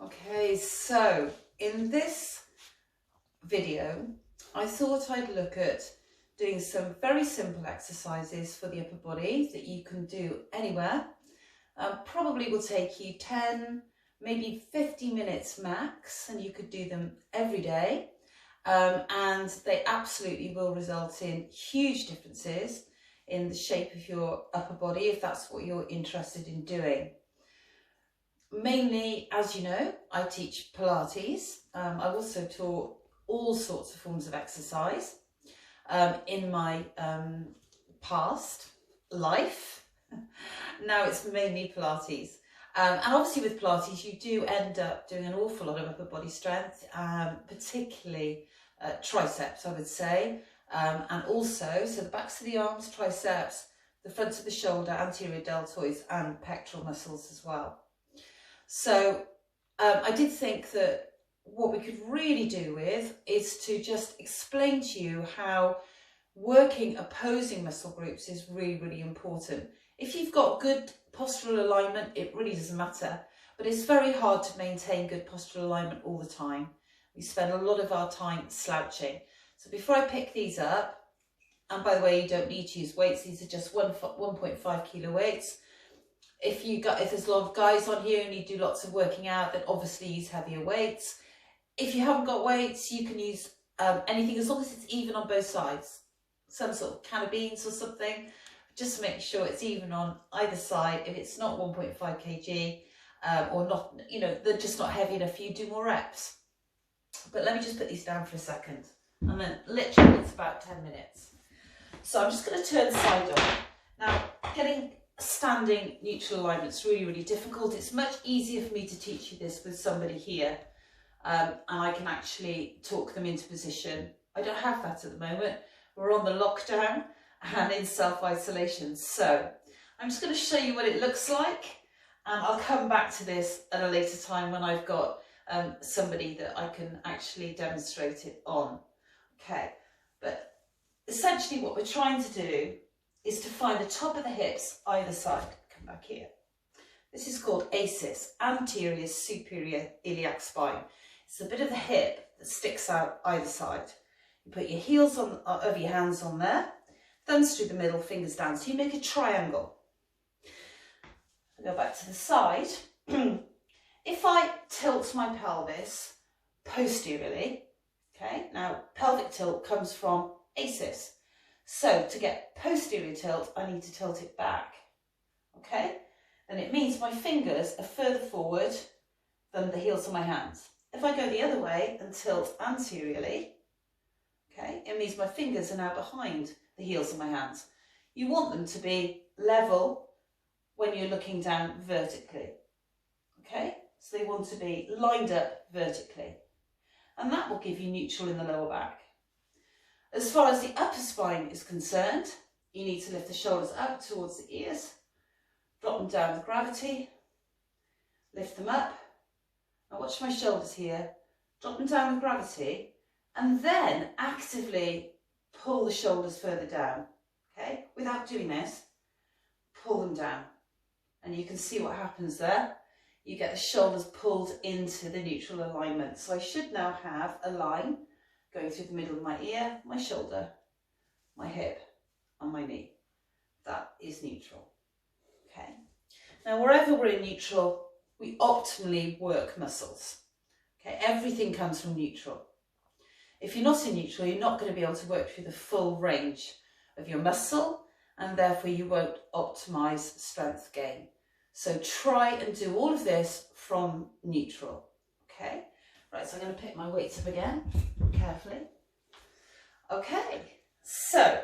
Okay, so in this video, I thought I'd look at doing some very simple exercises for the upper body that you can do anywhere. Probably will take you 10, maybe 50 minutes max, and you could do them every day. And they absolutely will result in huge differences in the shape of your upper body if that's what you're interested in doing. Mainly, as you know, I teach Pilates. I've also taught all sorts of forms of exercise in my past life. Now it's mainly Pilates. And obviously with Pilates, you do end up doing an awful lot of upper body strength, particularly triceps, I would say. And also, so the backs of the arms, triceps, the front of the shoulder, anterior deltoids, and pectoral muscles as well. So I did think that what we could really do with is to just explain to you how working opposing muscle groups is really, really important. If you've got good postural alignment, it really doesn't matter, but it's very hard to maintain good postural alignment all the time. We spend a lot of our time slouching. So before I pick these up, and by the way, you don't need to use weights, these are just 1.5 kilo weights. If there's a lot of guys on here and you do lots of working out, then obviously use heavier weights. If you haven't got weights, you can use anything as long as it's even on both sides. Some sort of can of beans or something, just to make sure it's even on either side. If it's not 1.5 kg or not, they're just not heavy enough, you do more reps. But let me just put these down for a second, and then literally it's about 10 minutes. So I'm just going to turn side on. Now, getting standing neutral alignment is really, really difficult. It's much easier for me to teach you this with somebody here, and I can actually talk them into position. I don't have that at the moment. We're on the lockdown and in self-isolation. So I'm just going to show you what it looks like, and I'll come back to this at a later time when I've got somebody that I can actually demonstrate it on. Okay, but essentially what we're trying to do is to find the top of the hips either side. Come back here. This is called ASIS, anterior superior iliac spine. It's a bit of the hip that sticks out either side. You put your heels over your hands on there, thumbs through the middle, fingers down. So you make a triangle. I go back to the side. If I tilt my pelvis posteriorly, okay, now pelvic tilt comes from ASIS. So to get posterior tilt, I need to tilt it back, okay? And it means my fingers are further forward than the heels of my hands. If I go the other way and tilt anteriorly, okay, it means my fingers are now behind the heels of my hands. You want them to be level when you're looking down vertically, okay? So they want to be lined up vertically. And that will give you neutral in the lower back. As far as the upper spine is concerned, you need to lift the shoulders up towards the ears, drop them down with gravity, lift them up. Now watch my shoulders here, drop them down with gravity, and then actively pull the shoulders further down, okay? Without doing this, pull them down. And you can see what happens there. You get the shoulders pulled into the neutral alignment. So I should now have a line going through the middle of my ear, my shoulder, my hip, and my knee. That is neutral. Okay. Now, wherever we're in neutral, we optimally work muscles. Okay, everything comes from neutral. If you're not in neutral, you're not going to be able to work through the full range of your muscle, and therefore you won't optimize strength gain. So try and do all of this from neutral. Okay. Right, so I'm going to pick my weights up again, carefully. Okay, so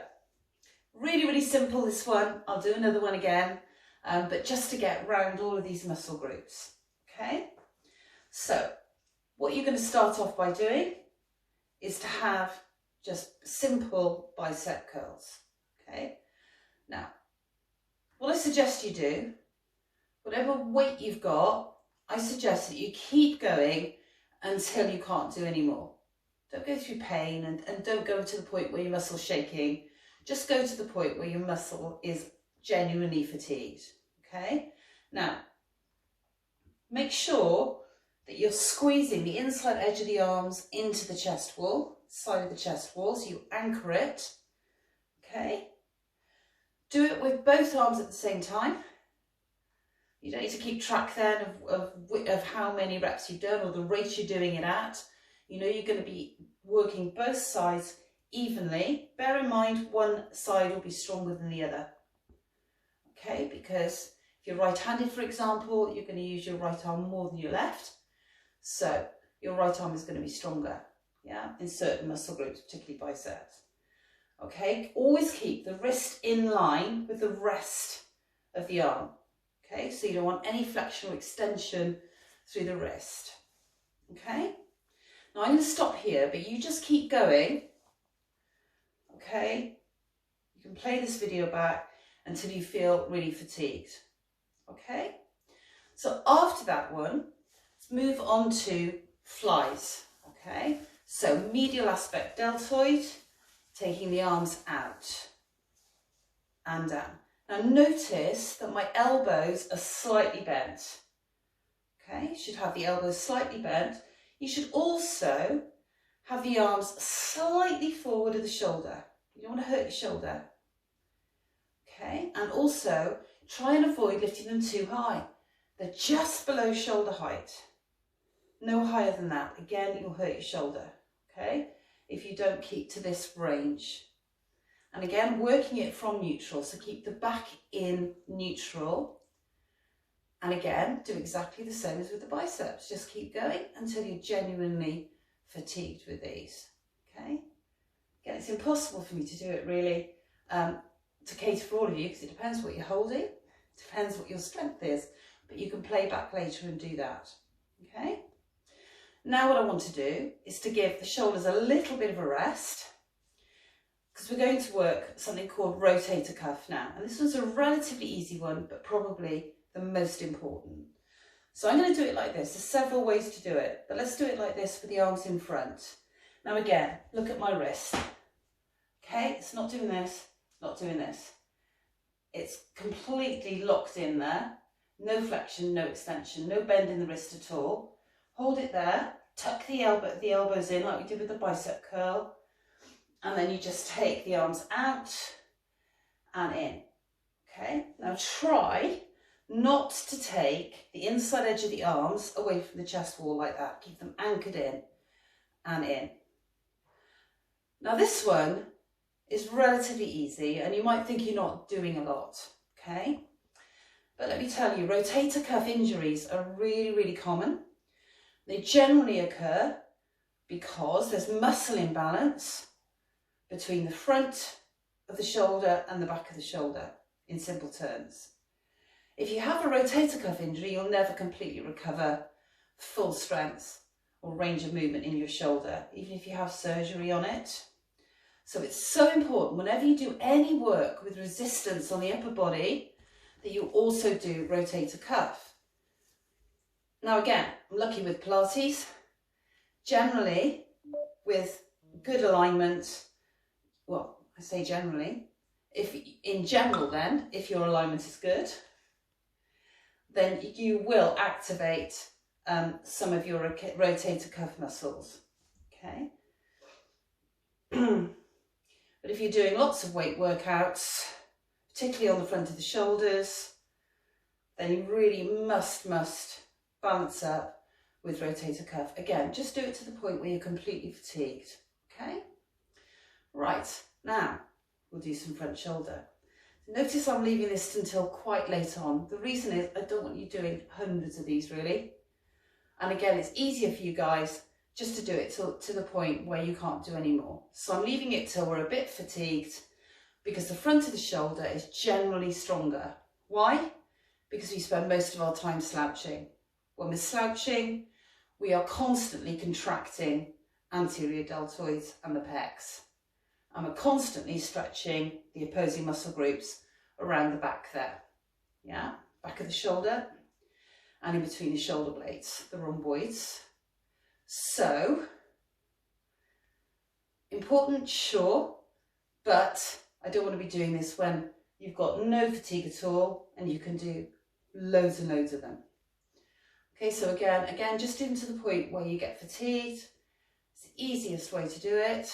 really, really simple this one. I'll do another one again, but just to get round all of these muscle groups. Okay, so what you're going to start off by doing is to have just simple bicep curls. Okay, now what I suggest you do, whatever weight you've got, I suggest that you keep going until you can't do any more. Don't go through pain and don't go to the point where your muscle's shaking. Just go to the point where your muscle is genuinely fatigued, okay? Now, make sure that you're squeezing the inside edge of the arms into the chest wall, side of the chest wall, so you anchor it, okay? Do it with both arms at the same time. You don't need to keep track then of how many reps you've done or the rate you're doing it at. You know you're going to be working both sides evenly. Bear in mind one side will be stronger than the other. Okay, because if you're right-handed, for example, you're going to use your right arm more than your left. So your right arm is going to be stronger, yeah, in certain muscle groups, particularly biceps. Okay, always keep the wrist in line with the rest of the arm. Okay, so you don't want any flexion or extension through the wrist. Okay, now I'm going to stop here, but you just keep going. Okay, you can play this video back until you feel really fatigued. Okay, so after that one, let's move on to flies. Okay, so medial aspect deltoid, taking the arms out and down. Now notice that my elbows are slightly bent. Okay, you should have the elbows slightly bent. You should also have the arms slightly forward of the shoulder. You don't want to hurt your shoulder. Okay, and also try and avoid lifting them too high. They're just below shoulder height. No higher than that. Again, you'll hurt your shoulder. Okay, if you don't keep to this range. And again, working it from neutral, so keep the back in neutral. And again, do exactly the same as with the biceps. Just keep going until you're genuinely fatigued with these, okay? Again, it's impossible for me to do it really to cater for all of you because it depends what you're holding, depends what your strength is, but you can play back later and do that, okay? Now what I want to do is to give the shoulders a little bit of a rest, because we're going to work something called rotator cuff now. And this one's a relatively easy one, but probably the most important. So I'm going to do it like this. There's several ways to do it, but let's do it like this for the arms in front. Now again, look at my wrist. Okay, it's not doing this, not doing this. It's completely locked in there. No flexion, no extension, no bend in the wrist at all. Hold it there, tuck the elbows in like we did with the bicep curl. And then you just take the arms out and in. Okay, now try not to take the inside edge of the arms away from the chest wall like that. Keep them anchored in and in. Now this one is relatively easy and you might think you're not doing a lot, okay? But let me tell you, rotator cuff injuries are really, really common. They generally occur because there's muscle imbalance between the front of the shoulder and the back of the shoulder, in simple terms. If you have a rotator cuff injury, you'll never completely recover full strength or range of movement in your shoulder, even if you have surgery on it. So it's so important whenever you do any work with resistance on the upper body that you also do rotator cuff. Now again, I'm lucky with Pilates. Generally, with good alignment, well, I say generally, if your alignment is good, then you will activate some of your rotator cuff muscles, okay? But if you're doing lots of weight workouts, particularly on the front of the shoulders, then you really must balance up with rotator cuff. Again, just do it to the point where you're completely fatigued, okay? Right, now we'll do some front shoulder. Notice I'm leaving this until quite late on. The reason is I don't want you doing hundreds of these really. And again, it's easier for you guys just to do it to the point where you can't do any more. So I'm leaving it till we're a bit fatigued because the front of the shoulder is generally stronger. Why? Because we spend most of our time slouching. When we're slouching, we are constantly contracting anterior deltoids and the pecs. And we're constantly stretching the opposing muscle groups around the back there. Yeah, back of the shoulder and in between the shoulder blades, the rhomboids. So, important, sure, but I don't want to be doing this when you've got no fatigue at all and you can do loads and loads of them. Okay, so again, just into the point where you get fatigued. It's the easiest way to do it.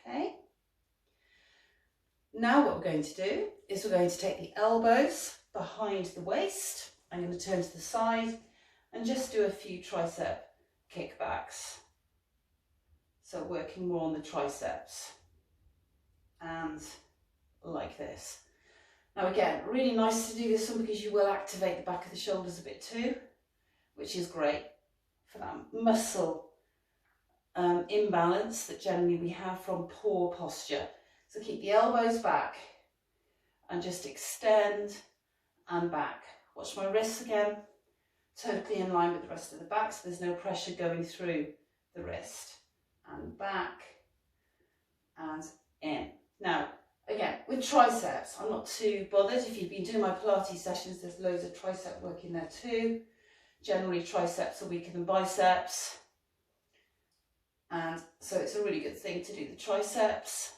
Okay. Now what we're going to do is we're going to take the elbows behind the waist. I'm going to turn to the side and just do a few tricep kickbacks. So working more on the triceps and like this. Now again, really nice to do this one because you will activate the back of the shoulders a bit too, which is great for that muscle imbalance that generally we have from poor posture. So keep the elbows back and just extend and back. Watch my wrists again, totally in line with the rest of the back, so there's no pressure going through the wrist. And back and in. Now, again, with triceps, I'm not too bothered. If you've been doing my Pilates sessions, there's loads of tricep work in there too. Generally, triceps are weaker than biceps. And so it's a really good thing to do the triceps.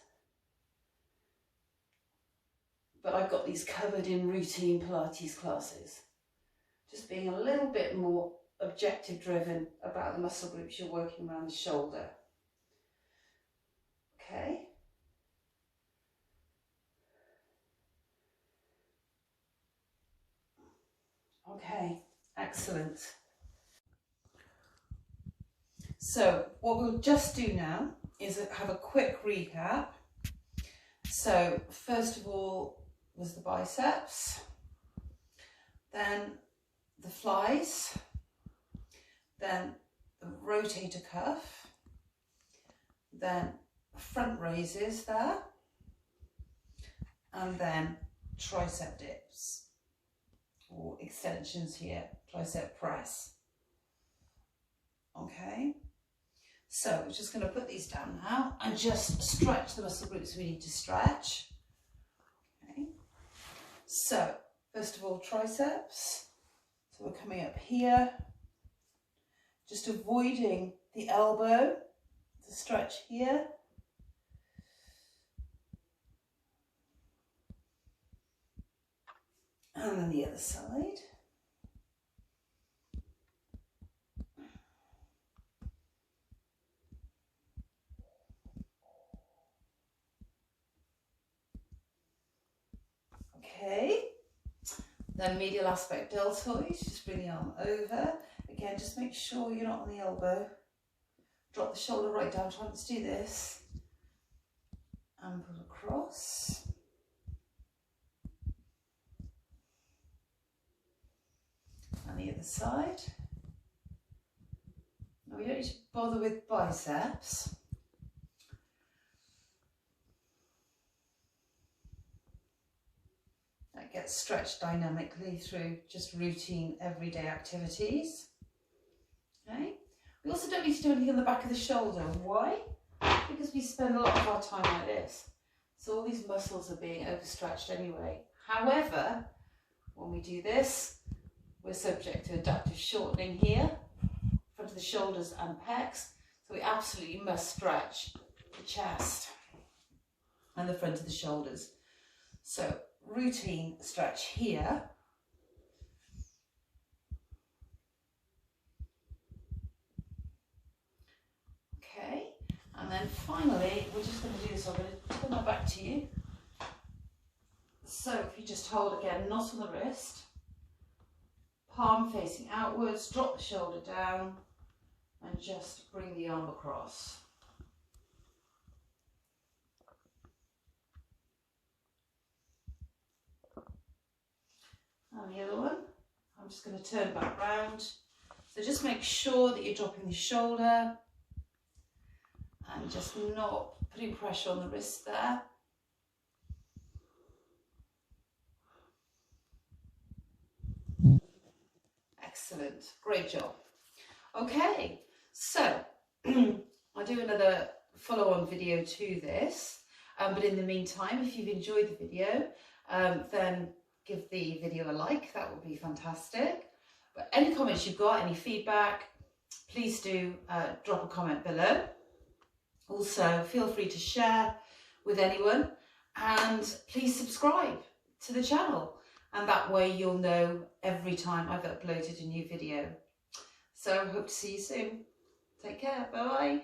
But I've got these covered in routine Pilates classes. Just being a little bit more objective driven about the muscle groups you're working around the shoulder. Okay. Okay, excellent. So what we'll just do now is have a quick recap. So first of all was the biceps, then the flies, then the rotator cuff, then front raises there, and then tricep dips or extensions here, tricep press. Okay, so we're just going to put these down now and just stretch the muscle groups we need to stretch. Okay, so first of all, triceps. So we're coming up here, just avoiding the elbow to stretch here. And then the other side. Okay. Then medial aspect deltoid, just bring the arm over. Again, just make sure you're not on the elbow. Drop the shoulder right down, try to do this. And pull across. And the other side. Now we don't need to bother with biceps. That gets stretched dynamically through just routine everyday activities. Okay. We also don't need to do anything on the back of the shoulder. Why? Because we spend a lot of our time like this. So all these muscles are being overstretched anyway. However, when we do this, we're subject to adaptive shortening here, front of the shoulders and pecs. So we absolutely must stretch the chest and the front of the shoulders. So routine stretch here. Okay, and then finally, we're just going to do this. I'm going to turn my back to you. So if you just hold again, not on the wrist. Palm facing outwards, drop the shoulder down and just bring the arm across. And the other one, I'm just going to turn back round. So just make sure that you're dropping the shoulder and just not putting pressure on the wrist there. Excellent, great job. Okay, so I'll do another follow-on video to this, but in the meantime, if you've enjoyed the video, then give the video a like, that would be fantastic. But any comments you've got, any feedback, please do drop a comment below. Also, feel free to share with anyone and please subscribe to the channel. And that way you'll know every time I've uploaded a new video. So I hope to see you soon. Take care. Bye bye.